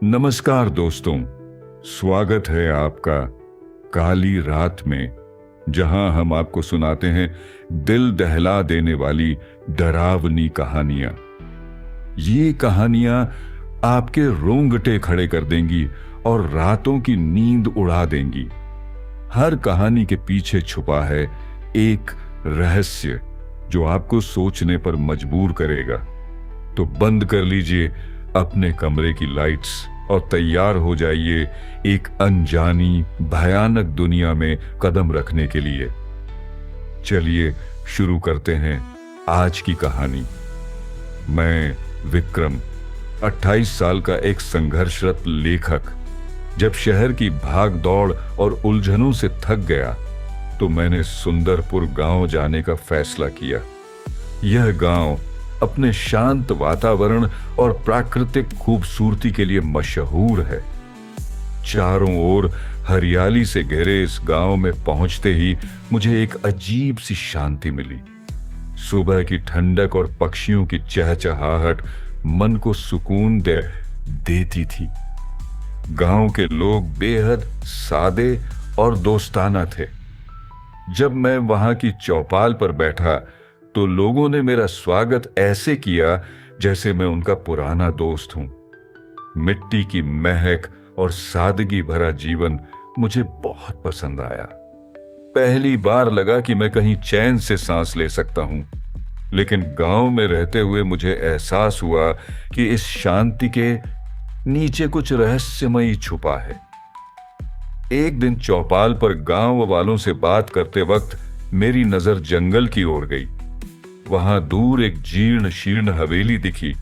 नमस्कार दोस्तों, स्वागत है आपका काली रात में, जहां हम आपको सुनाते हैं दिल दहला देने वाली डरावनी कहानियां। ये कहानियां आपके रोंगटे खड़े कर देंगी और रातों की नींद उड़ा देंगी। हर कहानी के पीछे छुपा है एक रहस्य जो आपको सोचने पर मजबूर करेगा। तो बंद कर लीजिए अपने कमरे की लाइट्स और तैयार हो जाइए एक अनजानी भयानक दुनिया में कदम रखने के लिए। चलिए शुरू करते हैं आज की कहानी। मैं विक्रम, 28 साल का एक संघर्षरत लेखक, जब शहर की भाग दौड़ और उलझनों से थक गया तो मैंने सुंदरपुर गांव जाने का फैसला किया। यह गांव अपने शांत वातावरण और प्राकृतिक खूबसूरती के लिए मशहूर है। चारों ओर हरियाली से घिरे इस गांव में पहुंचते ही मुझे एक अजीब सी शांति मिली। सुबह की ठंडक और पक्षियों की चहचहाहट मन को सुकून देती थी। गांव के लोग बेहद सादे और दोस्ताना थे। जब मैं वहां की चौपाल पर बैठा तो लोगों ने मेरा स्वागत ऐसे किया जैसे मैं उनका पुराना दोस्त हूं। मिट्टी की महक और सादगी भरा जीवन मुझे बहुत पसंद आया। पहली बार लगा कि मैं कहीं चैन से सांस ले सकता हूं, लेकिन गांव में रहते हुए मुझे एहसास हुआ कि इस शांति के नीचे कुछ रहस्यमयी छुपा है। एक दिन चौपाल पर गांव वालों से बात करते वक्त मेरी नजर जंगल की ओर गई। वहां दूर एक जीर्ण शीर्ण हवेली दिखी।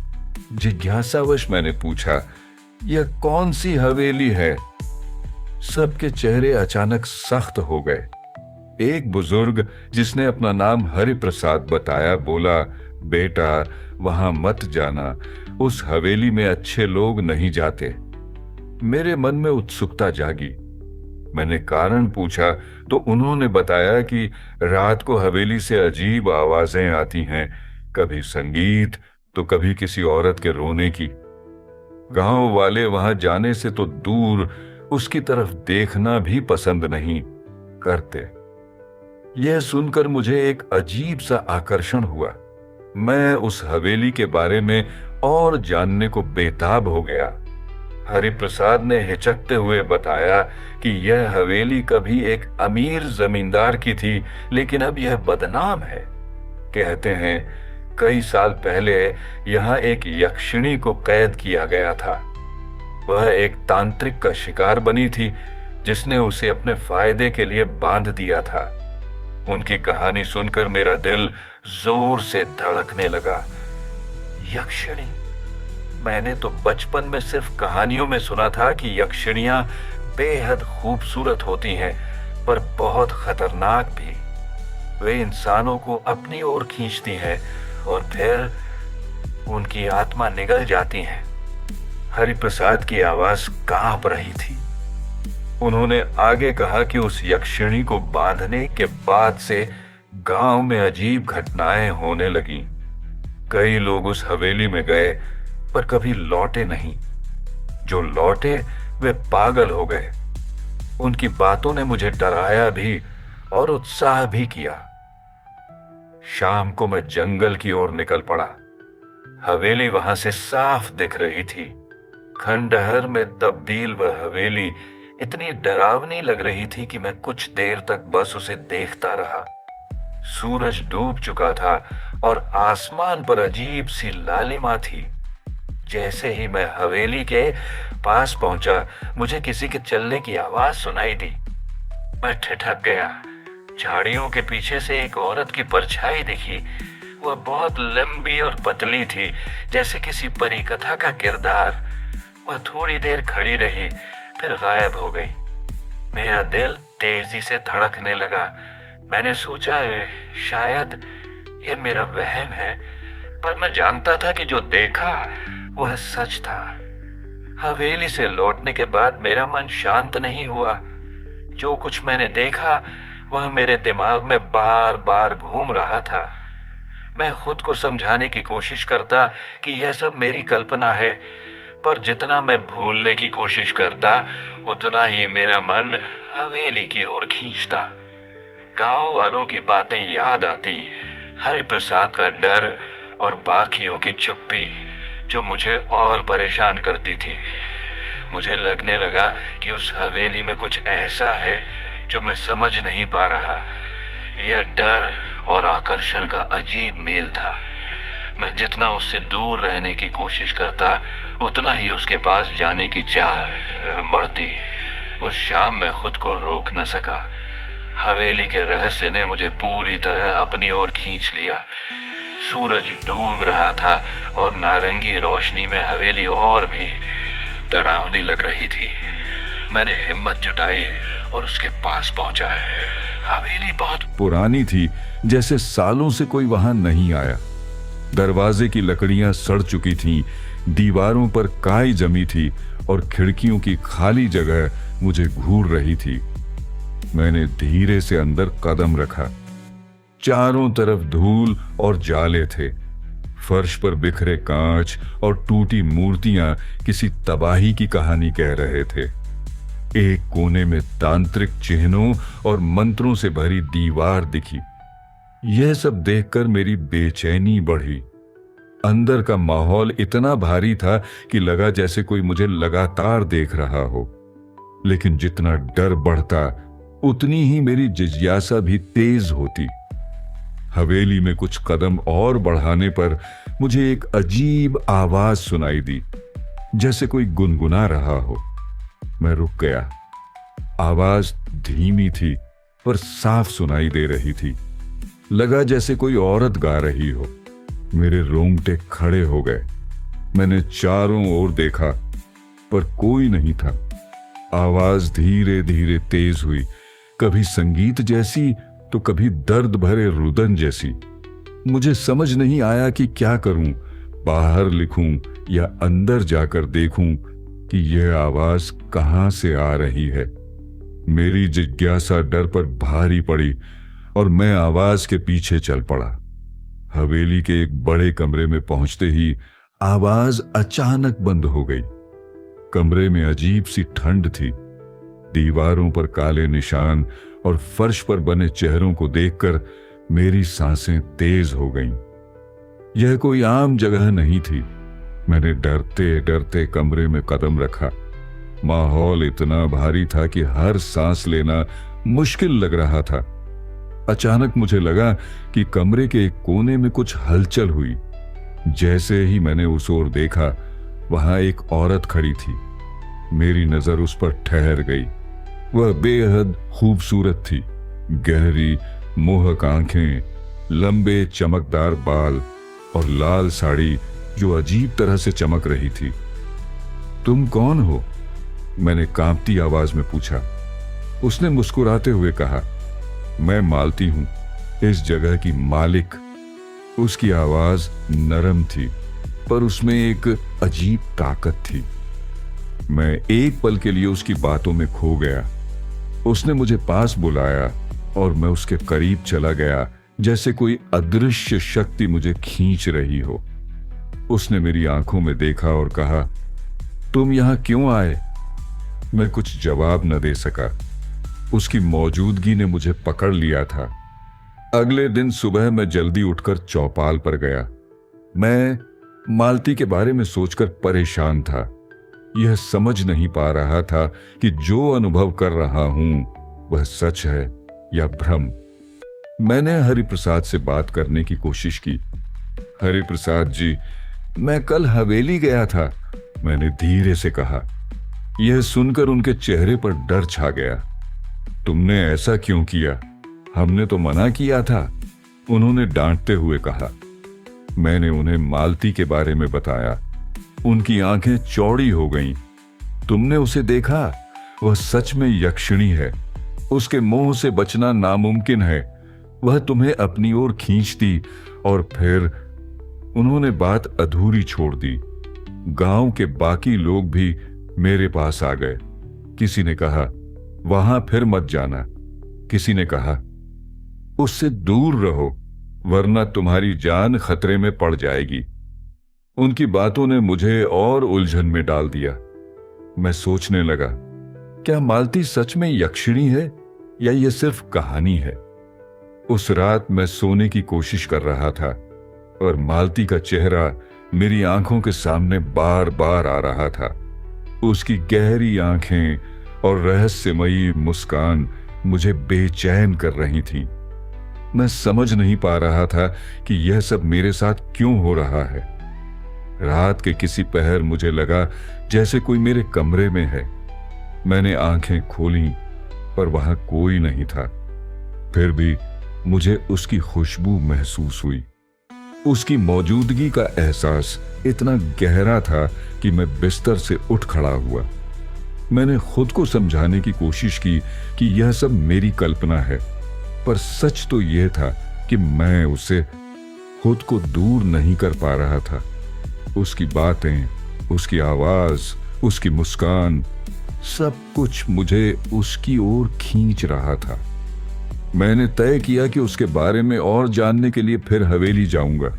जिज्ञासावश मैंने पूछा, यह कौन सी हवेली है? सबके चेहरे अचानक सख्त हो गए। एक बुजुर्ग, जिसने अपना नाम हरिप्रसाद बताया, बोला, बेटा, वहां मत जाना, उस हवेली में अच्छे लोग नहीं जाते। मेरे मन में उत्सुकता जागी। मैंने कारण पूछा तो उन्होंने बताया कि रात को हवेली से अजीब आवाजें आती हैं, कभी संगीत तो कभी किसी औरत के रोने की। गांव वाले वहां जाने से तो दूर उसकी तरफ देखना भी पसंद नहीं करते। यह सुनकर मुझे एक अजीब सा आकर्षण हुआ। मैं उस हवेली के बारे में और जानने को बेताब हो गया। हरिप्रसाद ने हिचकते हुए बताया कि यह हवेली कभी एक अमीर जमींदार की थी, लेकिन अब यह बदनाम है। कहते हैं कई साल पहले यहाँ एक यक्षिणी को कैद किया गया था। वह एक तांत्रिक का शिकार बनी थी, जिसने उसे अपने फायदे के लिए बांध दिया था। उनकी कहानी सुनकर मेरा दिल जोर से धड़कने लगा। यक्षिणी? मैंने तो बचपन में सिर्फ कहानियों में सुना था कि यक्षिणियां बेहद खूबसूरत होती हैं, पर बहुत खतरनाक भी। वे इंसानों को अपनी ओर खींचती हैं और फिर उनकी आत्मा निगल जाती है। हरिप्रसाद की आवाज कांप रही थी। उन्होंने आगे कहा कि उस यक्षिणी को बांधने के बाद से गांव में अजीब घटनाएं होने लगीं। कई लोग उस हवेली में गए पर कभी लौटे नहीं। जो लौटे वे पागल हो गए। उनकी बातों ने मुझे डराया भी और उत्साह भी किया। शाम को मैं जंगल की ओर निकल पड़ा। हवेली वहां से साफ दिख रही थी। खंडहर में तब्दील वह हवेली इतनी डरावनी लग रही थी कि मैं कुछ देर तक बस उसे देखता रहा। सूरज डूब चुका था और आसमान पर अजीब सी लालिमा थी। जैसे ही मैं हवेली के पास पहुंचा, मुझे किसी के चलने की आवाज सुनाई दी। मैं ठिठक गया। झाड़ियों के पीछे से एक औरत की परछाई दिखी। वह बहुत लंबी और पतली थी, जैसे किसी परी कथा का किरदार। वह थोड़ी देर खड़ी रही, फिर गायब हो गई। मेरा दिल तेजी से धड़कने लगा। मैंने सोचा शायद यह मेरा वहम है, पर मैं जानता था कि जो देखा वह सच था। हवेली से लौटने के बाद मेरा मन शांत नहीं हुआ। जो कुछ मैंने देखा वह मेरे दिमाग में बार बार घूम रहा था। मैं खुद को समझाने की कोशिश करता कि यह सब मेरी कल्पना है, पर जितना मैं भूलने की कोशिश करता उतना ही मेरा मन हवेली की ओर खींचता। गांव वालों की बातें याद आती, हरिप्रसाद का डर और बाकियों की चुप्पी जो मुझे और परेशान करती थी। मुझे लगने लगा कि उस हवेली में कुछ ऐसा है जो मैं समझ नहीं पा रहा। यह डर और आकर्षण का अजीब मेल था। मैं जितना उससे दूर रहने की कोशिश करता उतना ही उसके पास जाने की चाह बढ़ती। उस शाम मैं खुद को रोक न सका। हवेली के रहस्य ने मुझे पूरी तरह अपनी ओर खींच लिया। सूरज डूब रहा था और नारंगी रोशनी में हवेली और भी डरावनी लग रही थी। मैंने हिम्मत जुटाई और उसके पास पहुंचा। हवेली बहुत पुरानी थी, जैसे सालों से कोई वहां नहीं आया। दरवाजे की लकड़ियां सड़ चुकी थीं, दीवारों पर काई जमी थी और खिड़कियों की खाली जगह मुझे घूर रही थी। मैंने धीरे से अंदर कदम रखा। चारों तरफ धूल और जाले थे। फर्श पर बिखरे कांच और टूटी मूर्तियां किसी तबाही की कहानी कह रहे थे। एक कोने में तांत्रिक चिन्हों और मंत्रों से भरी दीवार दिखी। यह सब देखकर मेरी बेचैनी बढ़ी। अंदर का माहौल इतना भारी था कि लगा जैसे कोई मुझे लगातार देख रहा हो। लेकिन जितना डर बढ़ता उतनी ही मेरी जिज्ञासा भी तेज होती। हवेली में कुछ कदम और बढ़ाने पर मुझे एक अजीब आवाज सुनाई दी, जैसे कोई गुनगुना रहा हो। मैं रुक गया। आवाज धीमी थी पर साफ सुनाई दे रही थी। लगा जैसे कोई औरत गा रही हो। मेरे रोंगटे खड़े हो गए। मैंने चारों ओर देखा पर कोई नहीं था। आवाज धीरे धीरे तेज हुई, कभी संगीत जैसी तो कभी दर्द भरे रुदन जैसी। मुझे समझ नहीं आया कि क्या करूं, बाहर लिखूं या अंदर जाकर देखूं कि यह आवाज कहां से आ रही है। मेरी जिज्ञासा डर पर भारी पड़ी और मैं आवाज के पीछे चल पड़ा। हवेली के एक बड़े कमरे में पहुंचते ही आवाज अचानक बंद हो गई। कमरे में अजीब सी ठंड थी। दीवारों पर काले निशान और फर्श पर बने चेहरों को देखकर मेरी सांसें तेज हो गईं। यह कोई आम जगह नहीं थी। मैंने डरते डरते कमरे में कदम रखा। माहौल इतना भारी था कि हर सांस लेना मुश्किल लग रहा था। अचानक मुझे लगा कि कमरे के एक कोने में कुछ हलचल हुई। जैसे ही मैंने उस ओर देखा, वहां एक औरत खड़ी थी। मेरी नजर उस पर ठहर गई। वह बेहद खूबसूरत थी। गहरी मोहक आंखें, लंबे चमकदार बाल और लाल साड़ी जो अजीब तरह से चमक रही थी। तुम कौन हो? मैंने कांपती आवाज में पूछा। उसने मुस्कुराते हुए कहा, मैं मालती हूं, इस जगह की मालिक। उसकी आवाज नरम थी पर उसमें एक अजीब ताकत थी। मैं एक पल के लिए उसकी बातों में खो गया। उसने मुझे पास बुलाया और मैं उसके करीब चला गया, जैसे कोई अदृश्य शक्ति मुझे खींच रही हो। उसने मेरी आंखों में देखा और कहा, तुम यहां क्यों आए? मैं कुछ जवाब न दे सका। उसकी मौजूदगी ने मुझे पकड़ लिया था। अगले दिन सुबह मैं जल्दी उठकर चौपाल पर गया। मैं मालती के बारे में सोचकर परेशान था। यह समझ नहीं पा रहा था कि जो अनुभव कर रहा हूं वह सच है या भ्रम। मैंने हरिप्रसाद से बात करने की कोशिश की। हरिप्रसाद जी, मैं कल हवेली गया था, मैंने धीरे से कहा। यह सुनकर उनके चेहरे पर डर छा गया। तुमने ऐसा क्यों किया? हमने तो मना किया था, उन्होंने डांटते हुए कहा। मैंने उन्हें मालती के बारे में बताया। उनकी आंखें चौड़ी हो गईं। तुमने उसे देखा? वह सच में यक्षिणी है। उसके मोह से बचना नामुमकिन है। वह तुम्हें अपनी ओर खींचती। और फिर उन्होंने बात अधूरी छोड़ दी। गांव के बाकी लोग भी मेरे पास आ गए। किसी ने कहा, वहां फिर मत जाना। किसी ने कहा, उससे दूर रहो वरना तुम्हारी जान खतरे में पड़ जाएगी। उनकी बातों ने मुझे और उलझन में डाल दिया। मैं सोचने लगा, क्या मालती सच में यक्षिणी है या ये सिर्फ कहानी है? उस रात मैं सोने की कोशिश कर रहा था और मालती का चेहरा मेरी आंखों के सामने बार बार आ रहा था। उसकी गहरी आंखें और रहस्यमयी मुस्कान मुझे बेचैन कर रही थी। मैं समझ नहीं पा रहा था कि यह सब मेरे साथ क्यों हो रहा है। रात के किसी पहर मुझे लगा जैसे कोई मेरे कमरे में है। मैंने आंखें खोली पर वहां कोई नहीं था। फिर भी मुझे उसकी खुशबू महसूस हुई। उसकी मौजूदगी का एहसास इतना गहरा था कि मैं बिस्तर से उठ खड़ा हुआ। मैंने खुद को समझाने की कोशिश की कि यह सब मेरी कल्पना है, पर सच तो यह था कि मैं उससे खुद को दूर नहीं कर पा रहा था। उसकी बातें, उसकी आवाज, उसकी मुस्कान, सब कुछ मुझे उसकी ओर खींच रहा था। मैंने तय किया कि उसके बारे में और जानने के लिए फिर हवेली जाऊंगा।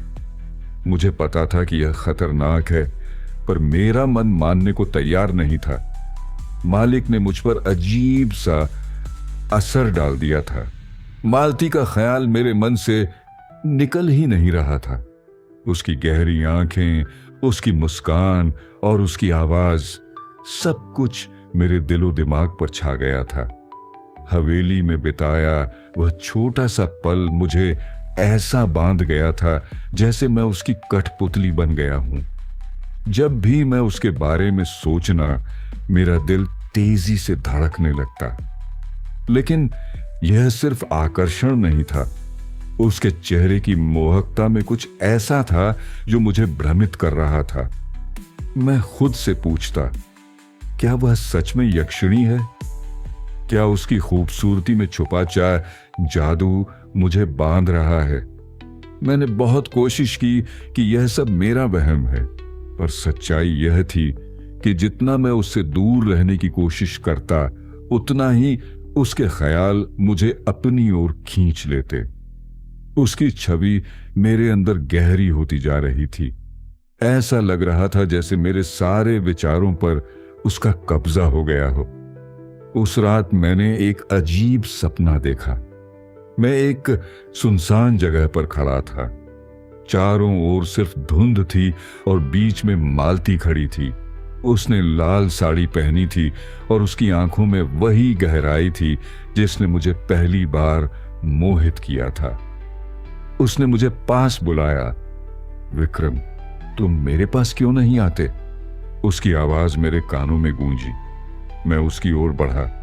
मुझे पता था कि यह खतरनाक है, पर मेरा मन मानने को तैयार नहीं था। मालिक ने मुझ पर अजीब सा असर डाल दिया था। मालती का ख्याल मेरे मन से निकल ही नहीं रहा था। उसकी गहरी आंखें, उसकी मुस्कान और उसकी आवाज, सब कुछ मेरे दिलो दिमाग पर छा गया था। हवेली में बिताया वह छोटा सा पल मुझे ऐसा बांध गया था जैसे मैं उसकी कठपुतली बन गया हूं। जब भी मैं उसके बारे में सोचना, मेरा दिल तेजी से धड़कने लगता। लेकिन यह सिर्फ आकर्षण नहीं था। उसके चेहरे की मोहकता में कुछ ऐसा था जो मुझे भ्रमित कर रहा था। मैं खुद से पूछता, क्या वह सच में यक्षिणी है? क्या उसकी खूबसूरती में छुपा जादू मुझे बांध रहा है? मैंने बहुत कोशिश की कि यह सब मेरा वहम है, पर सच्चाई यह थी कि जितना मैं उससे दूर रहने की कोशिश करता, उतना ही उसके ख्याल मुझे अपनी ओर खींच लेते। उसकी छवि मेरे अंदर गहरी होती जा रही थी। ऐसा लग रहा था जैसे मेरे सारे विचारों पर उसका कब्जा हो गया हो। उस रात मैंने एक अजीब सपना देखा। मैं एक सुनसान जगह पर खड़ा था। चारों ओर सिर्फ धुंध थी और बीच में मालती खड़ी थी। उसने लाल साड़ी पहनी थी और उसकी आंखों में वही गहराई थी जिसने मुझे पहली बार मोहित किया था। उसने मुझे पास बुलाया। विक्रम, तुम मेरे पास क्यों नहीं आते? उसकी आवाज मेरे कानों में गूंजी। मैं उसकी ओर बढ़ा।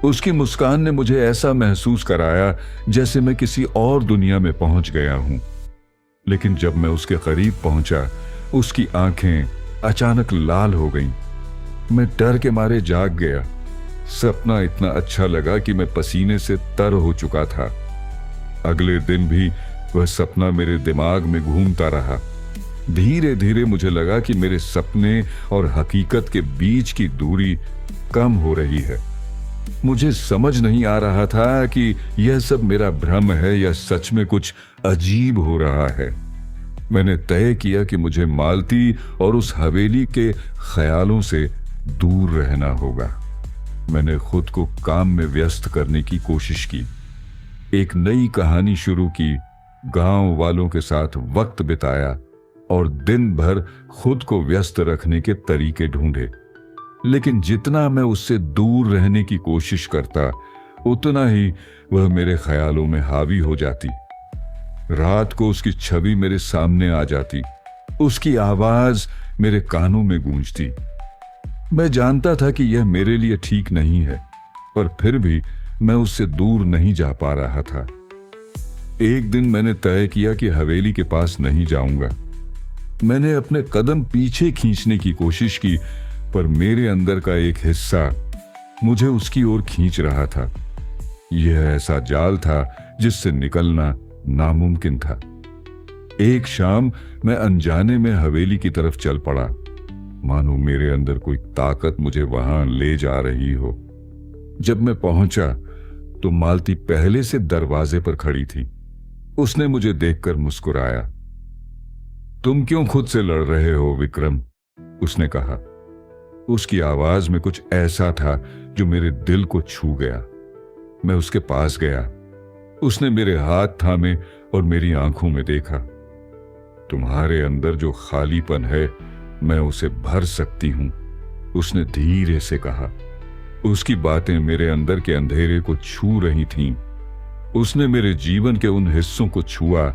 उसकी मुस्कान ने मुझे ऐसा महसूस कराया जैसे मैं किसी और दुनिया में पहुंच गया हूं। लेकिन जब मैं उसके करीब पहुंचा, उसकी आंखें अचानक लाल हो गईं। मैं डर के मारे जाग गया। सपना इतना अच्छा लगा कि मैं पसीने से तर हो चुका था। अगले दिन भी वह सपना मेरे दिमाग में घूमता रहा। धीरे धीरे मुझे लगा कि मेरे सपने और हकीकत के बीच की दूरी कम हो रही है। मुझे समझ नहीं आ रहा था कि यह सब मेरा भ्रम है या सच में कुछ अजीब हो रहा है। मैंने तय किया कि मुझे मालती और उस हवेली के ख्यालों से दूर रहना होगा। मैंने खुद को काम में व्यस्त करने की कोशिश की। एक नई कहानी शुरू की, गांव वालों के साथ वक्त बिताया और दिन भर खुद को व्यस्त रखने के तरीके ढूंढे। लेकिन जितना मैं उससे दूर रहने की कोशिश करता, उतना ही वह मेरे ख्यालों में हावी हो जाती। रात को उसकी छवि मेरे सामने आ जाती, उसकी आवाज मेरे कानों में गूंजती। मैं जानता था कि यह मेरे लिए ठीक नहीं है, पर फिर भी मैं उससे दूर नहीं जा पा रहा था। एक दिन मैंने तय किया कि हवेली के पास नहीं जाऊंगा। मैंने अपने कदम पीछे खींचने की कोशिश की, पर मेरे अंदर का एक हिस्सा मुझे उसकी ओर खींच रहा था। यह ऐसा जाल था जिससे निकलना नामुमकिन था। एक शाम मैं अनजाने में हवेली की तरफ चल पड़ा, मानो मेरे अंदर कोई ताकत मुझे वहां ले जा रही हो। जब मैं पहुंचा तो मालती पहले से दरवाजे पर खड़ी थी। उसने मुझे देखकर मुस्कुराया। तुम क्यों खुद से लड़ रहे हो विक्रम? उसने कहा। उसकी आवाज में कुछ ऐसा था जो मेरे दिल को छू गया। मैं उसके पास गया। उसने मेरे हाथ थामे और मेरी आंखों में देखा। तुम्हारे अंदर जो खालीपन है, मैं उसे भर सकती हूं, उसने धीरे से कहा। उसकी बातें मेरे अंदर के अंधेरे को छू रही थीं। उसने मेरे जीवन के उन हिस्सों को छुआ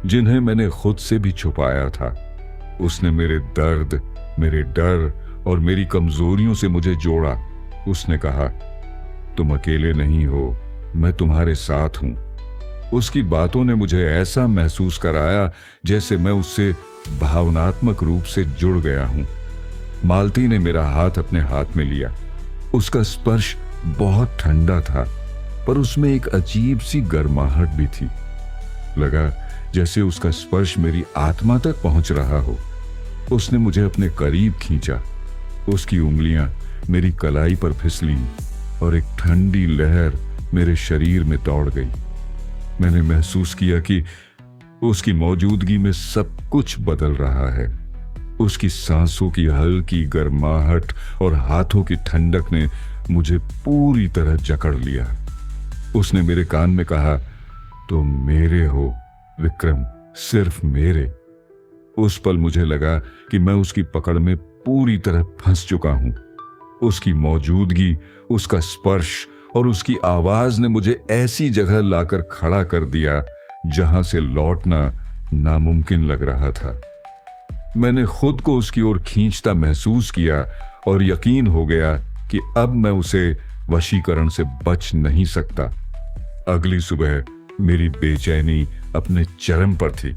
जिन्हें मैंने खुद से भी छुपाया था। उसने मेरे दर्द, मेरे डर और मेरी कमजोरियों से मुझे जोड़ा। उसने कहा, तुम अकेले नहीं हो, मैं तुम्हारे साथ हूं। उसकी बातों ने मुझे ऐसा महसूस कराया जैसे मैं उससे भावनात्मक रूप से जुड़ गया हूं। मालती ने मेरा हाथ अपने हाथ में लिया। उसका स्पर्श बहुत ठंडा था, पर उसमें एक अजीब सी गर्माहट भी थी। लगा जैसे उसका स्पर्श मेरी आत्मा तक पहुंच रहा हो। उसने मुझे अपने करीब खींचा। उसकी उंगलियां मेरी कलाई पर फिसली और एक ठंडी लहर मेरे शरीर में दौड़ गई। मैंने महसूस किया कि उसकी मौजूदगी में सब कुछ बदल रहा है। उसकी सांसों की हल्की गर्माहट और हाथों की ठंडक ने मुझे पूरी तरह जकड़ लिया। उसने मेरे कान में कहा, तुम मेरे हो विक्रम, सिर्फ मेरे। उस पल मुझे लगा कि मैं उसकी पकड़ में पूरी तरह फंस चुका हूं। उसकी मौजूदगी, उसका स्पर्श और उसकी आवाज ने मुझे ऐसी जगह लाकर खड़ा कर दिया जहां से लौटना नामुमकिन लग रहा था। मैंने खुद को उसकी ओर खींचता महसूस किया और यकीन हो गया कि अब मैं उसे वशीकरण से बच नहीं सकता। अगली सुबह मेरी बेचैनी अपने चरम पर थी।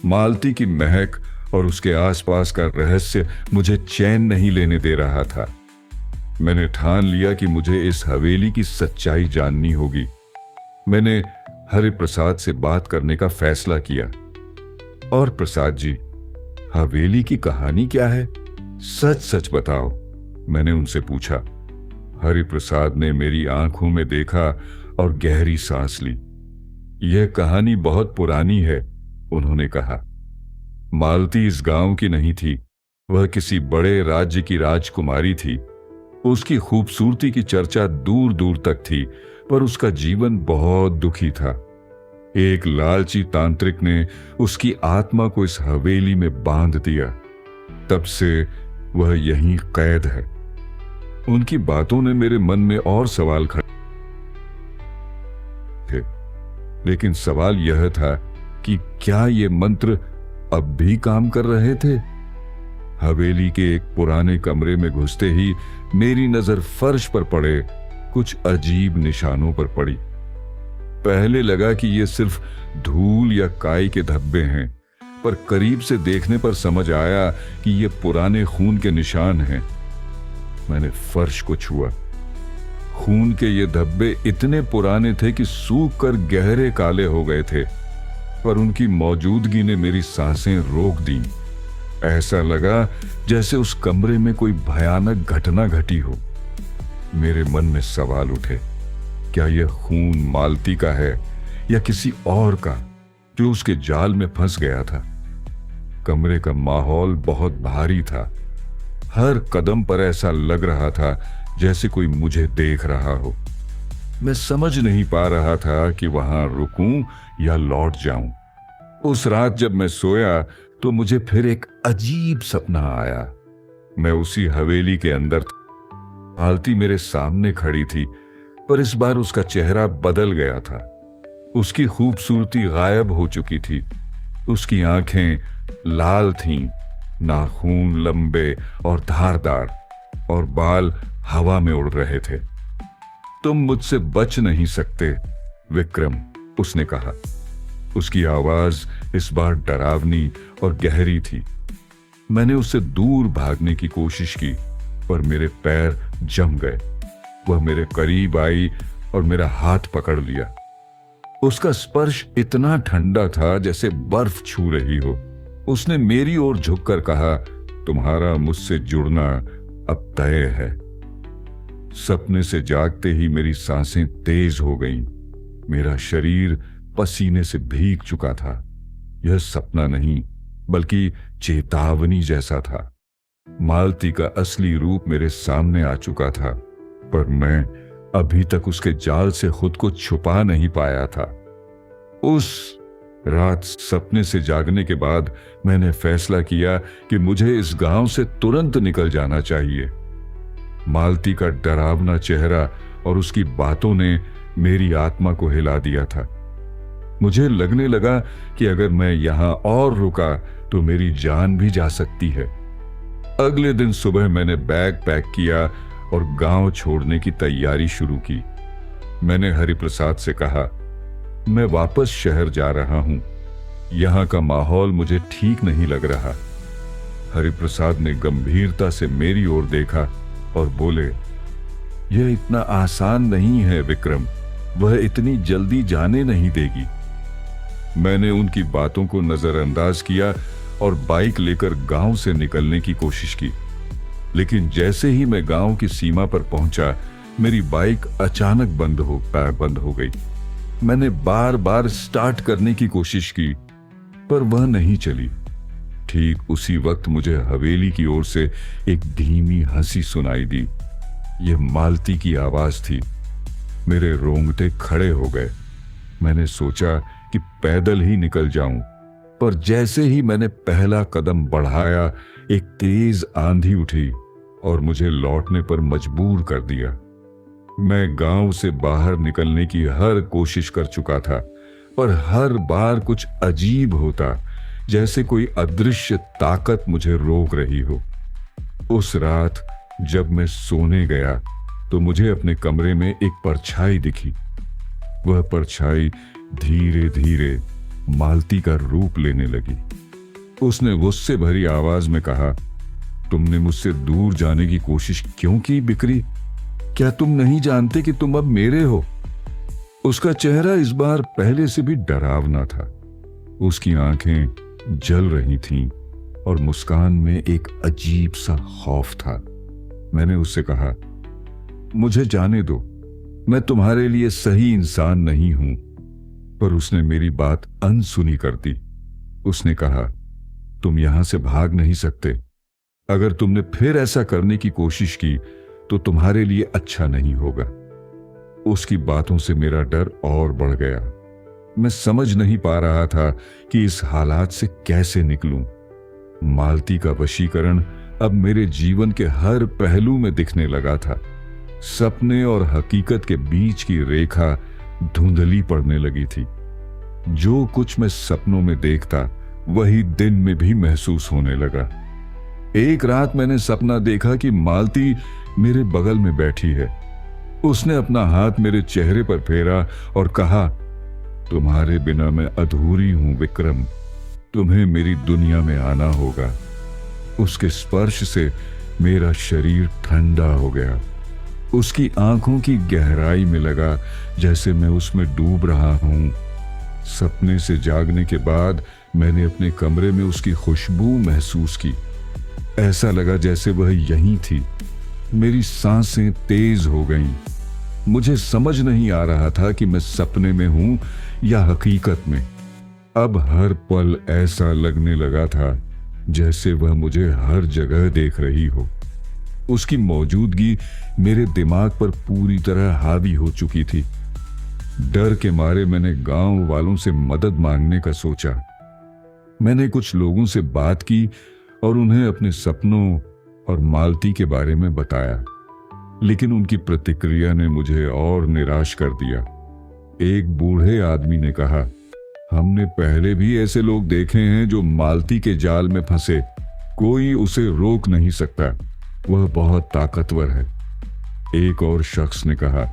मालती की महक और उसके आसपास का रहस्य मुझे चैन नहीं लेने दे रहा था। मैंने ठान लिया कि मुझे इस हवेली की सच्चाई जाननी होगी। मैंने हरिप्रसाद से बात करने का फैसला किया। और प्रसाद जी, हवेली की कहानी क्या है? सच सच बताओ, मैंने उनसे पूछा। हरिप्रसाद ने मेरी आंखों में देखा और गहरी सांस ली। यह कहानी बहुत पुरानी है, उन्होंने कहा। मालती इस गांव की नहीं थी, वह किसी बड़े राज्य की राजकुमारी थी। उसकी खूबसूरती की चर्चा दूर दूर तक थी, पर उसका जीवन बहुत दुखी था। एक लालची तांत्रिक ने उसकी आत्मा को इस हवेली में बांध दिया। तब से वह यहीं कैद है। उनकी बातों ने मेरे मन में और सवाल खड़े थे, लेकिन सवाल यह था कि क्या ये मंत्र अब भी काम कर रहे थे? हवेली के एक पुराने कमरे में घुसते ही मेरी नजर फर्श पर पड़े कुछ अजीब निशानों पर पड़ी। पहले लगा कि ये सिर्फ धूल या काई के धब्बे हैं, पर करीब से देखने पर समझ आया कि ये पुराने खून के निशान हैं। मैंने फर्श को छुआ। खून के ये धब्बे इतने पुराने थे कि सूख कर गहरे काले हो गए थे, पर उनकी मौजूदगी ने मेरी सांसें रोक दी। ऐसा लगा जैसे उस कमरे में कोई भयानक घटना घटी हो। मेरे मन में सवाल उठे, क्या यह खून मालती का है या किसी और का जो उसके जाल में फंस गया था? कमरे का माहौल बहुत भारी था। हर कदम पर ऐसा लग रहा था जैसे कोई मुझे देख रहा हो। मैं समझ नहीं पा रहा था कि वहां रुकूं या लौट जाऊं। उस रात जब मैं सोया तो मुझे फिर एक अजीब सपना आया। मैं उसी हवेली के अंदर था। मालती मेरे सामने खड़ी थी, पर इस बार उसका चेहरा बदल गया था। उसकी खूबसूरती गायब हो चुकी थी। उसकी आंखें लाल थीं, नाखून लंबे और धारदार, और बाल हवा में उड़ रहे थे। तुम मुझसे बच नहीं सकते विक्रम, उसने कहा। उसकी आवाज इस बार डरावनी और गहरी थी। मैंने उससे दूर भागने की कोशिश की, पर मेरे पैर जम गए। वह मेरे करीब आई और मेरा हाथ पकड़ लिया। उसका स्पर्श इतना ठंडा था जैसे बर्फ छू रही हो। उसने मेरी ओर झुककर कहा, तुम्हारा मुझसे जुड़ना अब तय है। सपने से जागते ही मेरी सांसें तेज हो गईं। मेरा शरीर पसीने से भीग चुका था। यह सपना नहीं, बल्कि चेतावनी जैसा था। मालती का असली रूप मेरे सामने आ चुका था, पर मैं अभी तक उसके जाल से खुद को छुपा नहीं पाया था। उस रात सपने से जागने के बाद मैंने फैसला किया कि मुझे इस गांव से तुरंत निकल जाना चाहिए। मालती का डरावना चेहरा और उसकी बातों ने मेरी आत्मा को हिला दिया था। मुझे लगने लगा कि अगर मैं यहां और रुका तो मेरी जान भी जा सकती है। अगले दिन सुबह मैंने बैग पैक किया और गांव छोड़ने की तैयारी शुरू की। मैंने हरिप्रसाद से कहा, मैं वापस शहर जा रहा हूं, यहां का माहौल मुझे ठीक नहीं लग रहा। हरिप्रसाद ने गंभीरता से मेरी ओर देखा और बोले, यह इतना आसान नहीं है विक्रम, वह इतनी जल्दी जाने नहीं देगी। मैंने उनकी बातों को नजरअंदाज किया और बाइक लेकर गांव से निकलने की कोशिश की, लेकिन जैसे ही मैं गांव की सीमा पर पहुंचा, मेरी बाइक अचानक बंद हो गई। मैंने बार बार स्टार्ट करने की कोशिश की, पर वह नहीं चली। ठीक उसी वक्त मुझे हवेली की ओर से एक धीमी हंसी सुनाई दी। यह मालती की आवाज थी। मेरे रोंगटे खड़े हो गए। मैंने सोचा कि पैदल ही निकल जाऊं, पर जैसे ही मैंने पहला कदम बढ़ाया, एक तेज आंधी उठी और मुझे लौटने पर मजबूर कर दिया। मैं गांव से बाहर निकलने की हर कोशिश कर चुका था, पर हर बार कुछ अजीब होता, जैसे कोई अदृश्य ताकत मुझे रोक रही हो। उस रात जब मैं सोने गया तो मुझे अपने कमरे में एक परछाई दिखी। वह परछाई धीरे धीरे मालती का रूप लेने लगी। उसने गुस्से भरी आवाज में कहा, तुमने मुझसे दूर जाने की कोशिश क्यों की बिक्री? क्या तुम नहीं जानते कि तुम अब मेरे हो? उसका चेहरा इस बार पहले से भी डरावना था। उसकी आंखें जल रही थीं और मुस्कान में एक अजीब सा खौफ था। मैंने उससे कहा, मुझे जाने दो, मैं तुम्हारे लिए सही इंसान नहीं हूं। पर उसने मेरी बात अनसुनी कर दी। उसने कहा, तुम यहां से भाग नहीं सकते। अगर तुमने फिर ऐसा करने की कोशिश की तो तुम्हारे लिए अच्छा नहीं होगा। उसकी बातों से मेरा डर और बढ़ गया। मैं समझ नहीं पा रहा था कि इस हालात से कैसे निकलूं। मालती का वशीकरण अब मेरे जीवन के हर पहलू में दिखने लगा था। सपने और हकीकत के बीच की रेखा धुंधली पड़ने लगी थी। जो कुछ मैं सपनों में देखता, वही दिन में भी महसूस होने लगा। एक रात मैंने सपना देखा कि मालती मेरे बगल में बैठी है। उसने अपना हाथ मेरे चेहरे पर फेरा और कहा, तुम्हारे बिना मैं अधूरी हूं विक्रम, तुम्हें मेरी दुनिया में आना होगा। उसके स्पर्श से मेरा शरीर ठंडा हो गया। उसकी आंखों की गहराई में लगा जैसे मैं उसमें डूब रहा हूं। सपने से जागने के बाद मैंने अपने कमरे में उसकी खुशबू महसूस की। ऐसा लगा जैसे वह यहीं थी। मेरी सांसें तेज हो गईं। मुझे समझ नहीं आ रहा था कि मैं सपने में हूं या हकीकत में। अब हर पल ऐसा लगने लगा था जैसे वह मुझे हर जगह देख रही हो। उसकी मौजूदगी मेरे दिमाग पर पूरी तरह हावी हो चुकी थी। डर के मारे मैंने गांव वालों से मदद मांगने का सोचा। मैंने कुछ लोगों से बात की और उन्हें अपने सपनों और मालती के बारे में बताया, लेकिन उनकी प्रतिक्रिया ने मुझे और निराश कर दिया। एक बूढ़े आदमी ने कहा, हमने पहले भी ऐसे लोग देखे हैं जो मालती के जाल में फंसे। कोई उसे रोक नहीं सकता, वह बहुत ताकतवर है। एक और शख्स ने कहा,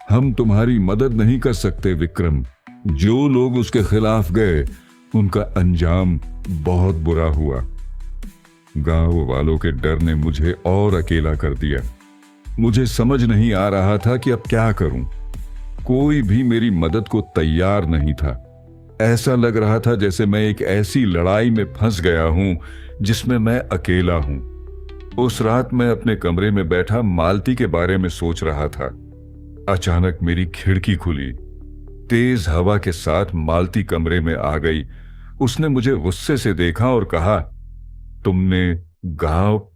हम तुम्हारी मदद नहीं कर सकते विक्रम। जो लोग उसके खिलाफ गए उनका अंजाम बहुत बुरा हुआ। गांव वालों के डर ने मुझे और अकेला कर दिया। मुझे समझ नहीं आ रहा था कि अब क्या करूं। कोई भी मेरी मदद को तैयार नहीं था। ऐसा लग रहा था जैसे मैं एक ऐसी लड़ाई में फंस गया हूं जिसमें मैं अकेला हूं। उस रात मैं अपने कमरे में बैठा मालती के बारे में सोच रहा था। अचानक मेरी खिड़की खुली। तेज हवा के साथ मालती कमरे में आ गई उसने मुझे गुस्से से देखा और कहा, तुमने गांव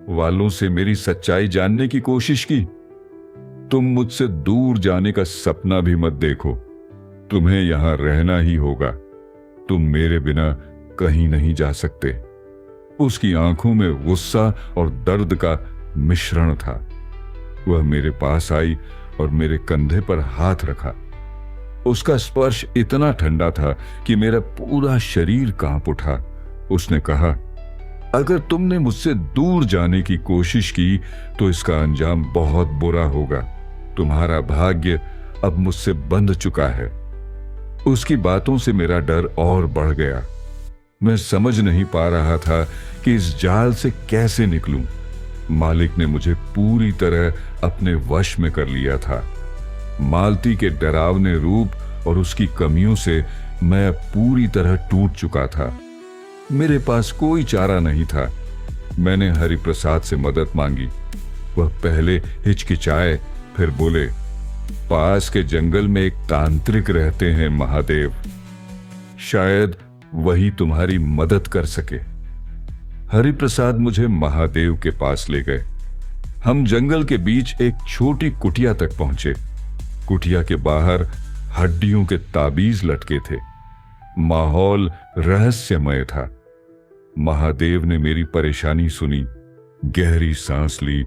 वालों से मेरी सच्चाई जानने की कोशिश की? तुम मुझसे दूर जाने का सपना भी मत देखो। तुम्हें यहां रहना ही होगा। तुम मेरे बिना कहीं नहीं जा सकते। उसकी आंखों में गुस्सा और दर्द का मिश्रण था। वह मेरे पास आई और मेरे कंधे पर हाथ रखा। उसका स्पर्श इतना ठंडा था कि मेरा पूरा शरीर कांप उठा। उसने कहा, अगर तुमने मुझसे दूर जाने की कोशिश की तो इसका अंजाम बहुत बुरा होगा। तुम्हारा भाग्य अब मुझसे बंध चुका है। उसकी बातों से मेरा डर और बढ़ गया। मैं समझ नहीं पा रहा था कि इस जाल से कैसे निकलूं। मालिक ने मुझे पूरी तरह अपने वश में कर लिया था। मालती के डरावने रूप और उसकी कमियों से मैं पूरी तरह टूट चुका था। मेरे पास कोई चारा नहीं था। मैंने हरिप्रसाद से मदद मांगी। वह पहले हिचकिचाए, फिर बोले, पास के जंगल में एक तांत्रिक रहते हैं महादेव, शायद वही तुम्हारी मदद कर सके। हरिप्रसाद मुझे महादेव के पास ले गए। हम जंगल के बीच एक छोटी कुटिया तक पहुंचे। कुटिया के बाहर हड्डियों के ताबीज लटके थे। माहौल रहस्यमय था। महादेव ने मेरी परेशानी सुनी, गहरी सांस ली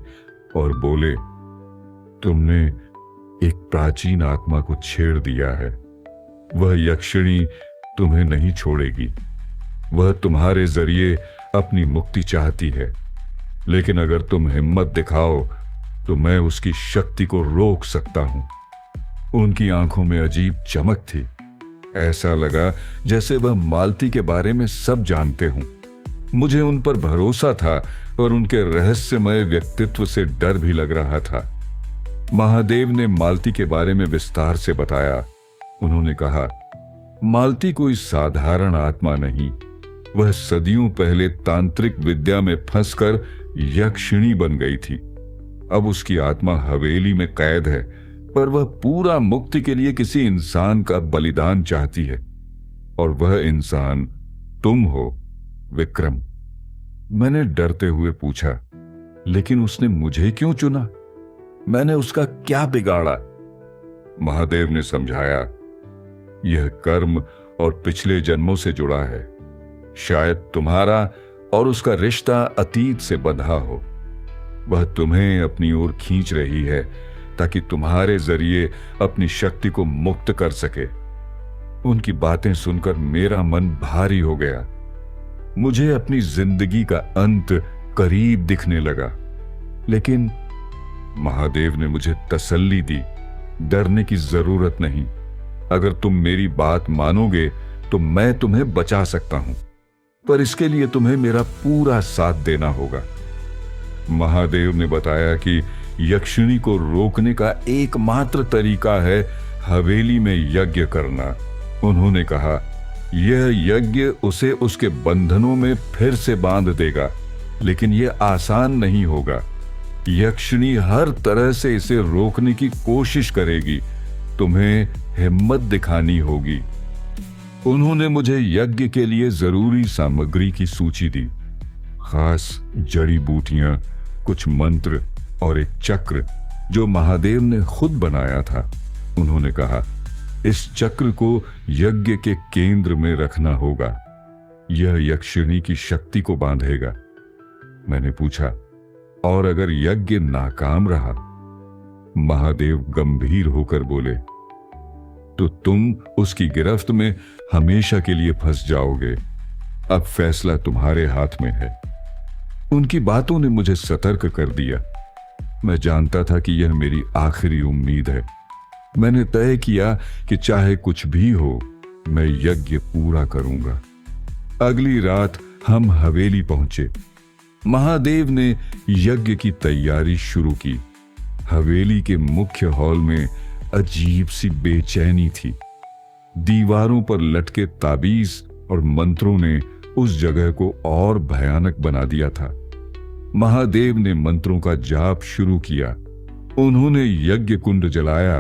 और बोले, तुमने एक प्राचीन आत्मा को छेड़ दिया है। वह यक्षिणी तुम्हें नहीं छोड़ेगी। वह तुम्हारे जरिए अपनी मुक्ति चाहती है, लेकिन अगर तुम हिम्मत दिखाओ तो मैं उसकी शक्ति को रोक सकता हूं। उनकी आंखों में अजीब चमक थी। ऐसा लगा जैसे वह मालती के बारे में सब जानते हों। मुझे उन पर भरोसा था और उनके रहस्यमय व्यक्तित्व से डर भी लग रहा था। महादेव ने मालती के बारे में विस्तार से बताया। उन्होंने कहा, मालती कोई साधारण आत्मा नहीं। वह सदियों पहले तांत्रिक विद्या में फंसकर यक्षिणी बन गई थी। अब उसकी आत्मा हवेली में कैद है, पर वह पूरा मुक्ति के लिए किसी इंसान का बलिदान चाहती है, और वह इंसान तुम हो, विक्रम। मैंने डरते हुए पूछा, लेकिन उसने मुझे क्यों चुना? मैंने उसका क्या बिगाड़ा? महादेव ने समझाया, यह कर्म और पिछले जन्मों से जुड़ा है। शायद तुम्हारा और उसका रिश्ता अतीत से बंधा हो। वह तुम्हें अपनी ओर खींच रही है ताकि तुम्हारे जरिए अपनी शक्ति को मुक्त कर सके। उनकी बातें सुनकर मेरा मन भारी हो गया। मुझे अपनी जिंदगी का अंत करीब दिखने लगा। लेकिन महादेव ने मुझे तसल्ली दी, डरने की जरूरत नहीं। अगर तुम मेरी बात मानोगे तो मैं तुम्हें बचा सकता हूं, पर इसके लिए तुम्हें मेरा पूरा साथ देना होगा। महादेव ने बताया कि यक्षिणी को रोकने का एकमात्र तरीका है हवेली में यज्ञ करना। उन्होंने कहा, यह यज्ञ उसे उसके बंधनों में फिर से बांध देगा, लेकिन यह आसान नहीं होगा। यक्षिणी हर तरह से इसे रोकने की कोशिश करेगी। तुम्हें हिम्मत दिखानी होगी। उन्होंने मुझे यज्ञ के लिए जरूरी सामग्री की सूची दी, खास जड़ी बूटियां, कुछ मंत्र और एक चक्र जो महादेव ने खुद बनाया था। उन्होंने कहा, इस चक्र को यज्ञ के केंद्र में रखना होगा। यह यक्षिणी की शक्ति को बांधेगा। मैंने पूछा, और अगर यज्ञ नाकाम रहा? महादेव गंभीर होकर बोले, तो तुम उसकी गिरफ्त में हमेशा के लिए फंस जाओगे। अब फैसला तुम्हारे हाथ में है। उनकी बातों ने मुझे सतर्क कर दिया। मैं जानता था कि यह मेरी आखिरी उम्मीद है। मैंने तय किया कि चाहे कुछ भी हो, मैं यज्ञ पूरा करूंगा। अगली रात हम हवेली पहुंचे। महादेव ने यज्ञ की तैयारी शुरू की। हवेली के मुख्य हॉल में अजीब सी बेचैनी थी। दीवारों पर लटके ताबीज और मंत्रों ने उस जगह को और भयानक बना दिया था। महादेव ने मंत्रों का जाप शुरू किया। उन्होंने यज्ञ कुंड जलाया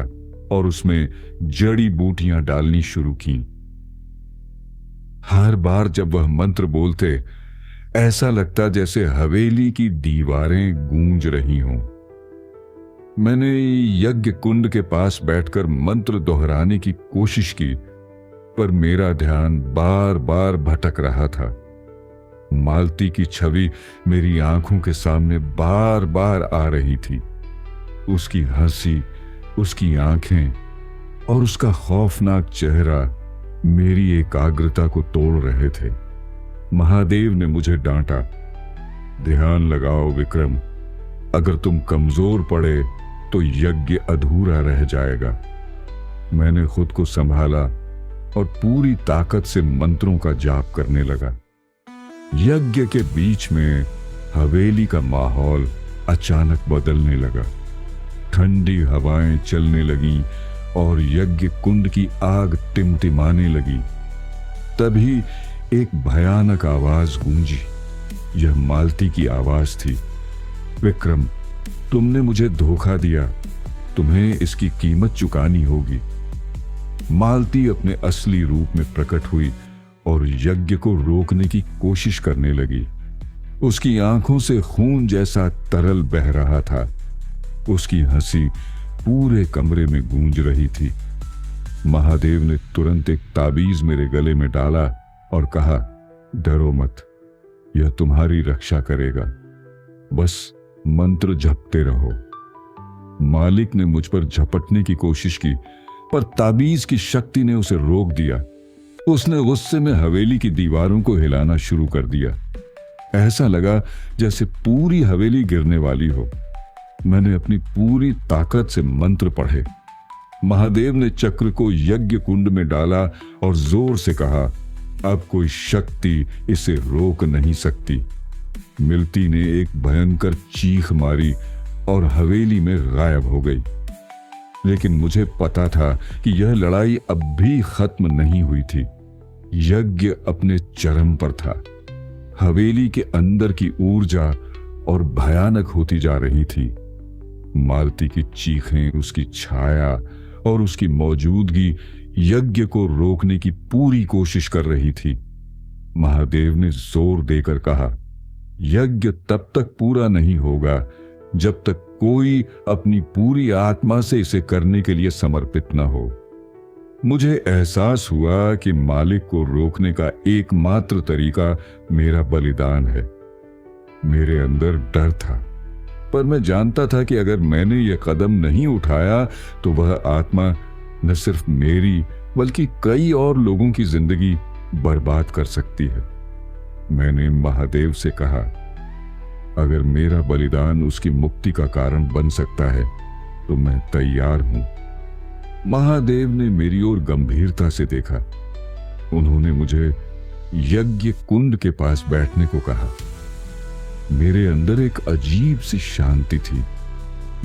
और उसमें जड़ी बूटियां डालनी शुरू की। हर बार जब वह मंत्र बोलते, ऐसा लगता जैसे हवेली की दीवारें गूंज रही हों। मैंने यज्ञ कुंड के पास बैठकर मंत्र दोहराने की कोशिश की, पर मेरा ध्यान बार बार भटक रहा था। मालती की छवि मेरी आंखों के सामने बार बार आ रही थी। उसकी हंसी, उसकी आंखें और उसका खौफनाक चेहरा मेरी एकाग्रता को तोड़ रहे थे। महादेव ने मुझे डांटा, ध्यान लगाओ विक्रम, अगर तुम कमजोर पड़े तो यज्ञ अधूरा रह जाएगा। मैंने खुद को संभाला और पूरी ताकत से मंत्रों का जाप करने लगा। यज्ञ के बीच में हवेली का माहौल अचानक बदलने लगा। ठंडी हवाएं चलने लगीं और यज्ञ कुंड की आग टिमटिमाने लगी। तभी एक भयानक आवाज गूंजी। यह मालती की आवाज थी। विक्रम, तुमने मुझे धोखा दिया, तुम्हें इसकी कीमत चुकानी होगी। मालती अपने असली रूप में प्रकट हुई और यज्ञ को रोकने की कोशिश करने लगी। उसकी आंखों से खून जैसा तरल बह रहा था। उसकी हंसी पूरे कमरे में गूंज रही थी। महादेव ने तुरंत एक ताबीज मेरे गले में डाला और कहा, डरो मत, यह तुम्हारी रक्षा करेगा, बस मंत्र जपते रहो। मालिक ने मुझ पर झपटने की कोशिश की, पर ताबीज की शक्ति ने उसे रोक दिया। उसने गुस्से में हवेली की दीवारों को हिलाना शुरू कर दिया। ऐसा लगा जैसे पूरी हवेली गिरने वाली हो। मैंने अपनी पूरी ताकत से मंत्र पढ़े। महादेव ने चक्र को यज्ञ कुंड में डाला और जोर से कहा, अब कोई शक्ति इसे रोक नहीं सकती। मिलती ने एक भयंकर चीख मारी और हवेली में गायब हो गई। लेकिन मुझे पता था कि यह लड़ाई अब भी खत्म नहीं हुई थी। यज्ञ अपने चरम पर था। हवेली के अंदर की ऊर्जा और भयानक होती जा रही थी। मालती की चीखें, उसकी छाया और उसकी मौजूदगी यज्ञ को रोकने की पूरी कोशिश कर रही थी। महादेव ने जोर देकर कहा, यज्ञ तब तक पूरा नहीं होगा जब तक कोई अपनी पूरी आत्मा से इसे करने के लिए समर्पित न हो। मुझे एहसास हुआ कि मालिक को रोकने का एकमात्र तरीका मेरा बलिदान है। मेरे अंदर डर था, पर मैं जानता था कि अगर मैंने यह कदम नहीं उठाया तो वह आत्मा न सिर्फ मेरी बल्कि कई और लोगों की जिंदगी बर्बाद कर सकती है। मैंने महादेव से कहा, अगर मेरा बलिदान उसकी मुक्ति का कारण बन सकता है तो मैं तैयार हूं। महादेव ने मेरी ओर गंभीरता से देखा। उन्होंने मुझे यज्ञ कुंड के पास बैठने को कहा। मेरे अंदर एक अजीब सी शांति थी।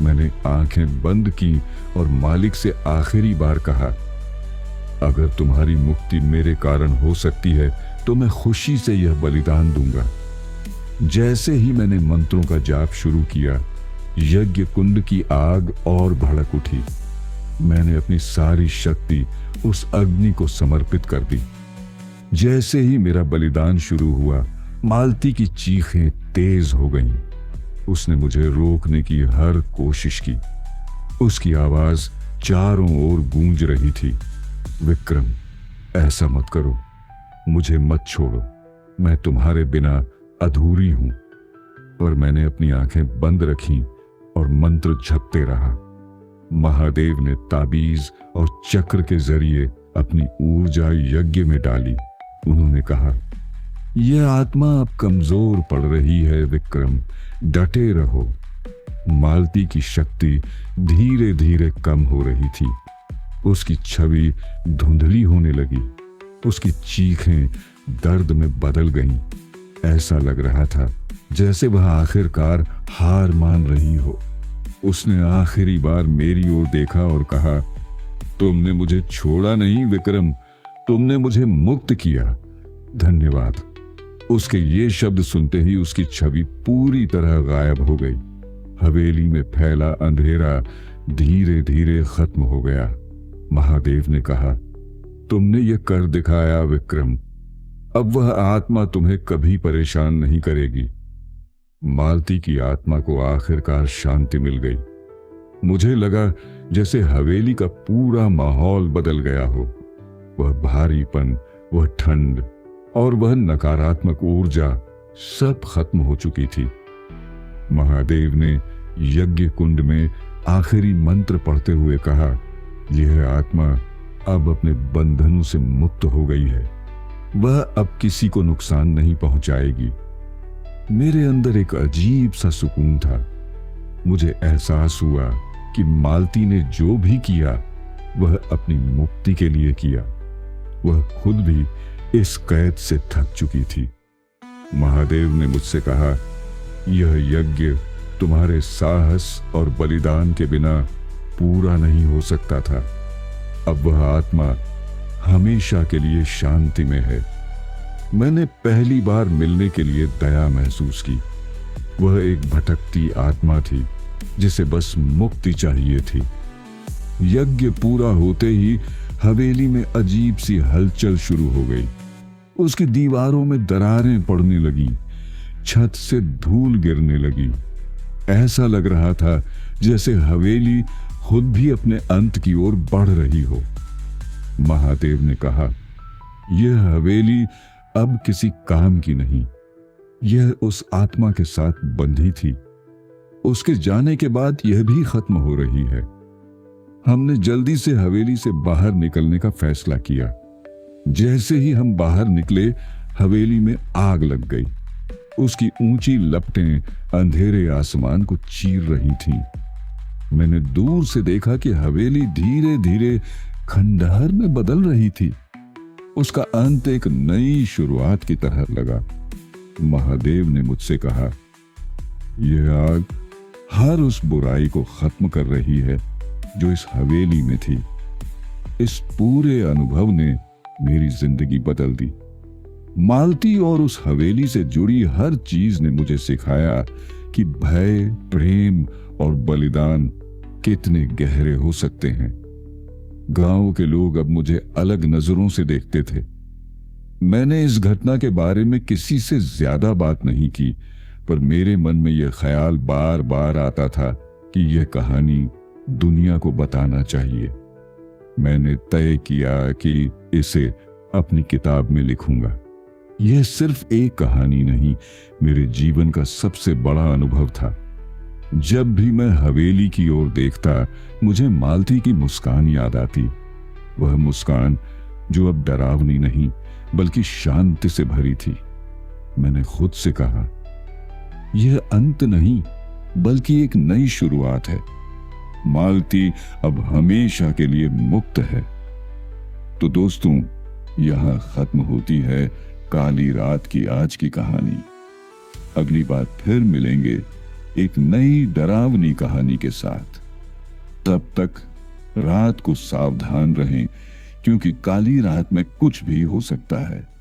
मैंने आंखें बंद की और मालिक से आखिरी बार कहा, अगर तुम्हारी मुक्ति मेरे कारण हो सकती है तो मैं खुशी से यह बलिदान दूंगा। जैसे ही मैंने मंत्रों का जाप शुरू किया, यज्ञ कुंड की आग और भड़क उठी। मैंने अपनी सारी शक्ति उस अग्नि को समर्पित कर दी। जैसे ही मेरा बलिदान शुरू हुआ, मालती की चीखें तेज हो गईं। उसने मुझे रोकने की हर कोशिश की। उसकी आवाज चारों ओर गूंज रही थी, विक्रम, ऐसा मत करो, मुझे मत छोड़ो, मैं तुम्हारे बिना अधूरी हूं। पर मैंने अपनी आंखें बंद रखीं और मंत्र जपते रहा। महादेव ने ताबीज और चक्र के जरिए अपनी ऊर्जा यज्ञ में डाली। उन्होंने कहा, यह आत्मा अब कमजोर पड़ रही है विक्रम, डटे रहो। मालती की शक्ति धीरे धीरे कम हो रही थी। उसकी छवि धुंधली होने लगी। उसकी चीखें दर्द में बदल गईं। ऐसा लग रहा था जैसे वह आखिरकार हार मान रही हो। उसने आखिरी बार मेरी ओर देखा और कहा, तुमने मुझे छोड़ा नहीं विक्रम, तुमने मुझे मुक्त किया, धन्यवाद। उसके ये शब्द सुनते ही उसकी छवि पूरी तरह गायब हो गई। हवेली में फैला अंधेरा धीरे धीरे खत्म हो गया। महादेव ने कहा, तुमने ये कर दिखाया विक्रम, अब वह आत्मा तुम्हें कभी परेशान नहीं करेगी। मालती की आत्मा को आखिरकार शांति मिल गई। मुझे लगा जैसे हवेली का पूरा माहौल बदल गया हो। वह भारीपन, वह ठंड और वह नकारात्मक ऊर्जा सब खत्म हो चुकी थी। महादेव ने यज्ञ कुंड में आखिरी मंत्र पढ़ते हुए कहा, यह आत्मा अब अपने बंधनों से मुक्त हो गई है। वह अब किसी को नुकसान नहीं पहुंचाएगी। मेरे अंदर एक अजीब सा सुकून था। मुझे एहसास हुआ कि मालती ने जो भी किया वह अपनी मुक्ति के लिए किया। वह खुद भी इस कैद से थक चुकी थी। महादेव ने मुझसे कहा, यह यज्ञ तुम्हारे साहस और बलिदान के बिना पूरा नहीं हो सकता था। अब वह आत्मा हमेशा के लिए शांति में है। मैंने पहली बार मिलने के लिए दया महसूस की। वह एक भटकती आत्मा थी जिसे बस मुक्ति चाहिए थी। यज्ञ पूरा होते ही हवेली में अजीब सी हलचल शुरू हो गई। उसकी दीवारों में दरारें पड़ने लगी, छत से धूल गिरने लगी। ऐसा लग रहा था जैसे हवेली खुद भी अपने अंत की ओर बढ़ रही हो। महादेव ने कहा, यह हवेली अब किसी काम की नहीं। यह उस आत्मा के साथ बंधी थी। उसके जाने के बाद यह भी खत्म हो रही है। हमने जल्दी से हवेली से बाहर निकलने का फैसला किया। जैसे ही हम बाहर निकले, हवेली में आग लग गई। उसकी ऊंची लपटें अंधेरे आसमान को चीर रही थीं। मैंने दूर से देखा कि हवेली धीरे धीरे खंडहर में बदल रही थी। उसका अंत एक नई शुरुआत की तरह लगा। महादेव ने मुझसे कहा, यह आग हर उस बुराई को खत्म कर रही है जो इस हवेली में थी। इस पूरे अनुभव ने मेरी जिंदगी बदल दी। मालती और उस हवेली से जुड़ी हर चीज ने मुझे सिखाया कि भय, प्रेम और बलिदान कितने गहरे हो सकते हैं। गांव के लोग अब मुझे अलग नजरों से देखते थे। मैंने इस घटना के बारे में किसी से ज्यादा बात नहीं की, पर मेरे मन में यह ख्याल बार बार आता था कि यह कहानी दुनिया को बताना चाहिए। मैंने तय किया कि इसे अपनी किताब में लिखूंगा। यह सिर्फ एक कहानी नहीं, मेरे जीवन का सबसे बड़ा अनुभव था। जब भी मैं हवेली की ओर देखता, मुझे मालती की मुस्कान याद आती। वह मुस्कान जो अब डरावनी नहीं बल्कि शांति से भरी थी। मैंने खुद से कहा, यह अंत नहीं बल्कि एक नई शुरुआत है। मालती अब हमेशा के लिए मुक्त है। तो दोस्तों, यहां खत्म होती है काली रात की आज की कहानी। अगली बार फिर मिलेंगे एक नई डरावनी कहानी के साथ। तब तक रात को सावधान रहें, क्योंकि काली रात में कुछ भी हो सकता है।